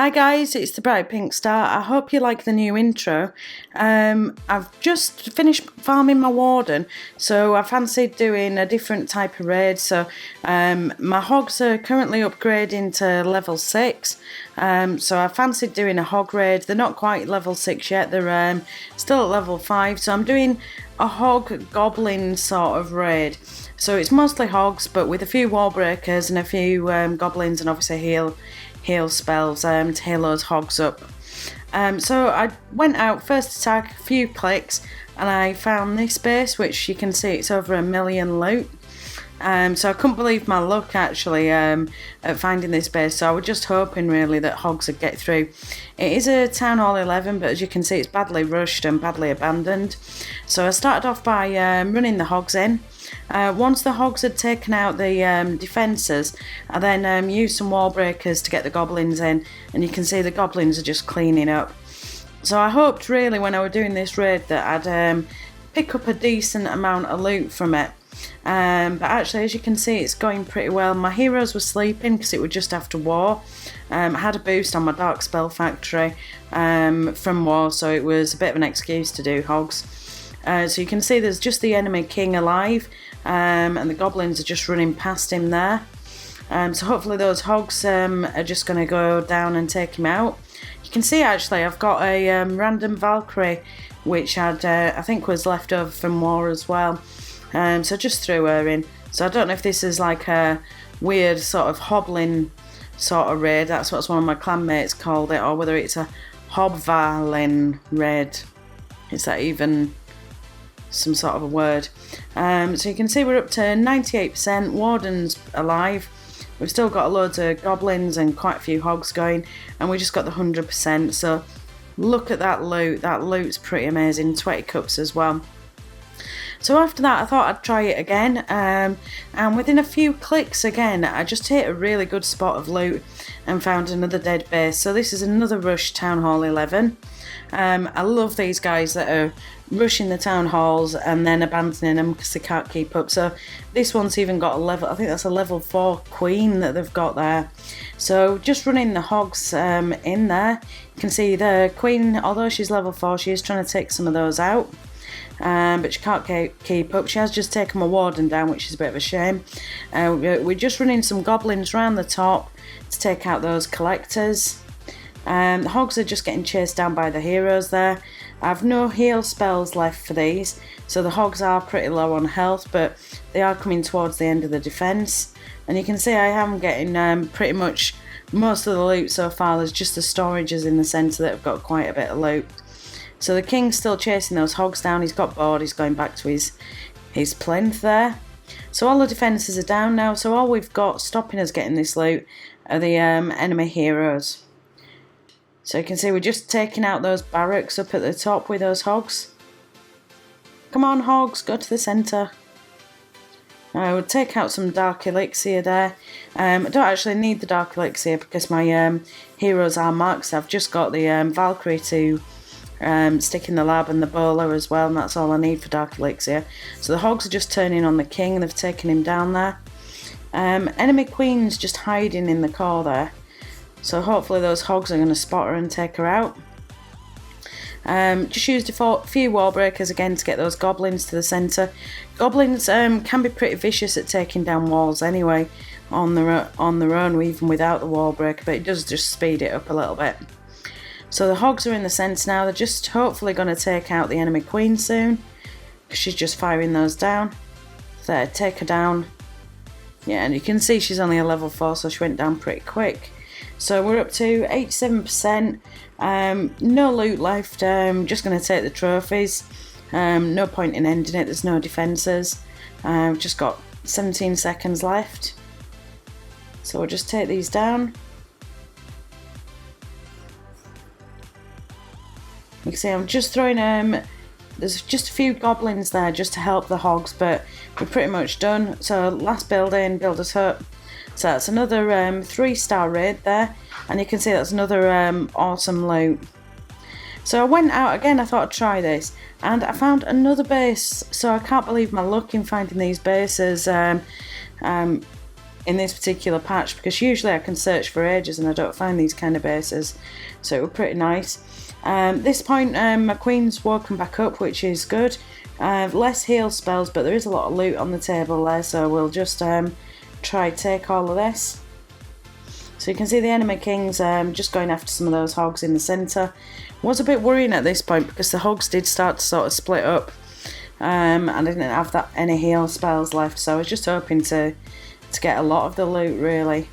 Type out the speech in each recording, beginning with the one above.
Hi guys, it's the Brightpinkstar. I hope you like the new intro. I've just finished farming my warden, so I fancied doing a different type of raid. So my hogs are currently upgrading to level 6. So I fancied doing a hog raid. They're not quite level 6 yet, they're still at level 5. So I'm doing a hog goblin sort of raid. So it's mostly hogs, but with a few wall breakers and a few goblins, and obviously heal spells to heal those hogs up. So I went out, first attack, a few clicks, and I found this base, which you can see it's over 1 million loot. So I couldn't believe my luck actually at finding this base, so I was just hoping really that hogs would get through. It is a Town Hall 11, but as you can see it's badly rushed and badly abandoned. So I started off by running the hogs in. Once the hogs had taken out the defences, I then used some wall breakers to get the goblins in, and you can see the goblins are just cleaning up. So I hoped really when I was doing this raid that I'd pick up a decent amount of loot from it. But actually, as you can see, it's going pretty well. My heroes were sleeping because it was just after war. I had a boost on my Dark Spell Factory from war, so it was a bit of an excuse to do hogs. So you can see there's just the enemy king alive, and the goblins are just running past him there. So hopefully those hogs are just going to go down and take him out. You can see actually I've got a random Valkyrie, which I think was left over from war as well. So just threw her in. So I don't know if this is like a weird sort of Hoblin sort of raid. That's what one of my clanmates called it, or whether it's a Hoblin raid. Is that even some sort of a word? So you can see we're up to 98%. Warden's alive. We've still got loads of goblins and quite a few hogs going, and we just got the 100%. So look at that loot. That loot's pretty amazing. 20 cups as well. So after that I thought I'd try it again, and within a few clicks again I just hit a really good spot of loot and found another dead base. So this is another rush Town Hall 11. I love these guys that are rushing the town halls and then abandoning them because they can't keep up. So this one's even got a level, I think that's a level 4 queen that they've got there. So just running the hogs in there, you can see the queen, although she's level 4, she is trying to take some of those out. But she can't keep up. She has just taken my warden down, which is a bit of a shame. We're just running some goblins around the top to take out those collectors. The hogs are just getting chased down by the heroes there. I have no heal spells left for these, so the hogs are pretty low on health, but they are coming towards the end of the defence. And you can see I am getting pretty much most of the loot so far. There's just the storages in the centre that have got quite a bit of loot. So the king's still chasing those hogs down. He's got bored, he's going back to his plinth there. So all the defences are down now, so all we've got stopping us getting this loot are the enemy heroes. So you can see we're just taking out those barracks up at the top with those hogs. Come on hogs, go to the centre. I would take out some dark elixir there. I don't actually need the dark elixir because my heroes are marked. I've just got the Valkyrie to stick in the lab and the bowler as well, and that's all I need for dark elixir. So the hogs are just turning on the king. They've taken him down there. Enemy queen's just hiding in the core there, so hopefully those hogs are going to spot her and take her out. Just used a few wall breakers again to get those goblins to the centre. Goblins can be pretty vicious at taking down walls anyway on their own, even without the wall breaker, but it does just speed it up a little bit. So the hogs are in the centre now. They're just hopefully going to take out the enemy queen soon, because she's just firing those down. There, take her down. Yeah, and you can see she's only a level 4, so she went down pretty quick. So we're up to 87%. No loot left. Just going to take the trophies. No point in ending it. There's no defences. We've just got 17 seconds left. So we'll just take these down. You can see I'm just throwing there's just a few goblins there just to help the hogs, but we're pretty much done. So last building, builder's hut. So that's another 3-star raid there, and you can see that's another awesome loot. So I went out again, I thought I'd try this, and I found another base. So I can't believe my luck in finding these bases. in this particular patch, because usually I can search for ages and I don't find these kind of bases, so it was pretty nice. This point my queen's woken back up, which is good. Less heal spells, but there is a lot of loot on the table there, so we'll just try to take all of this. So you can see the enemy king's just going after some of those hogs in the centre. Was a bit worrying at this point because the hogs did start to sort of split up, and I didn't have any heal spells left, so I was just hoping to get a lot of the loot really.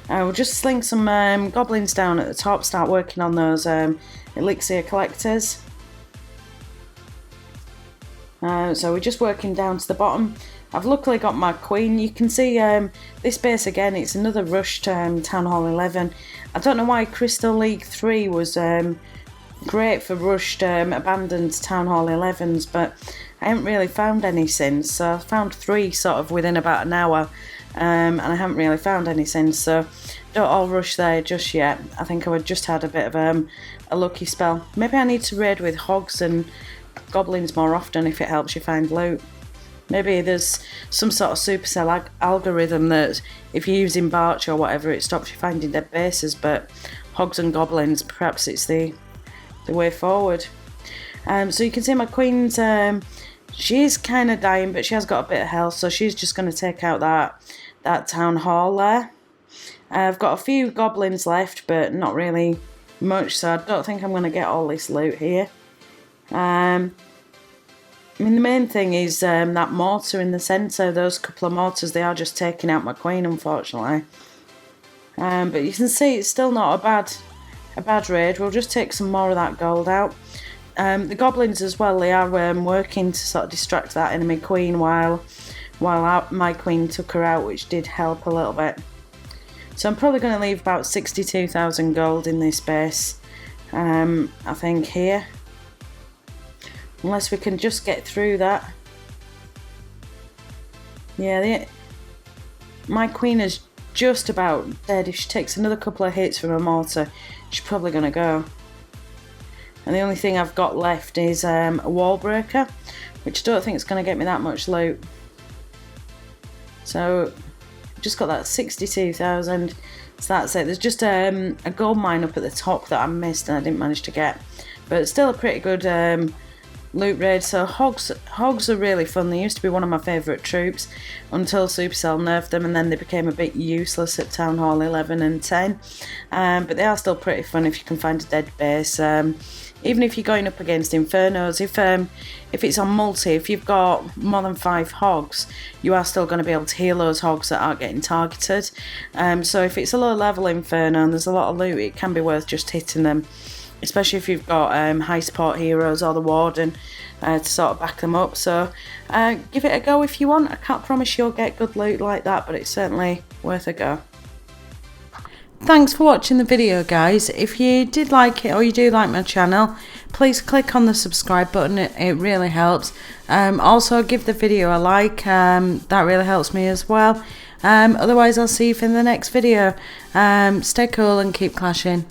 We'll just sling some goblins down at the top, start working on those elixir collectors. So we're just working down to the bottom. I've luckily got my queen. You can see this base again, it's another rushed Town Hall 11. I don't know why Crystal League 3 was great for rushed abandoned Town Hall 11s, but I haven't really found any since. So I found 3 sort of within about an hour, and I haven't really found any since, so don't all rush there just yet. I think I just had a bit of a lucky spell. Maybe I need to raid with hogs and goblins more often if it helps you find loot. Maybe there's some sort of supercell algorithm that if you're using Barch or whatever, it stops you finding dead bases, but hogs and goblins, perhaps it's the way forward. So you can see my queen's, she's kind of dying, but she has got a bit of health, so she's just going to take out that town hall there. I've got a few goblins left, but not really much, so I don't think I'm going to get all this loot here. I mean, the main thing is that mortar in the centre. Those couple of mortars, they are just taking out my queen, unfortunately. But you can see it's still not a bad raid. We'll just take some more of that gold out. The goblins as well, they are working to sort of distract that enemy queen while my queen took her out, which did help a little bit. So I'm probably going to leave about 62,000 gold in this base, I think, here. Unless we can just get through that. Yeah, my queen is just about dead. If she takes another couple of hits from a mortar, she's probably going to go. And the only thing I've got left is a wall breaker, which I don't think is going to get me that much loot. So, just got that 62,000. So that's it. There's just a gold mine up at the top that I missed and I didn't manage to get. But it's still a pretty good loot raid. So hogs are really fun. They used to be one of my favourite troops until Supercell nerfed them, and then they became a bit useless at Town Hall 11 and 10. But they are still pretty fun if you can find a dead base. Even if you're going up against Infernos, if it's on multi, if you've got more than 5 hogs, you are still going to be able to heal those hogs that aren't getting targeted. So if it's a low level Inferno and there's a lot of loot, it can be worth just hitting them. Especially if you've got high support heroes or the warden to sort of back them up. So give it a go if you want. I can't promise you'll get good loot like that, but it's certainly worth a go. Thanks for watching the video, guys. If you did like it or you do like my channel, please click on the subscribe button. It really helps. Also give the video a like. That really helps me as well. Otherwise I'll see you in the next video. Stay cool and keep clashing.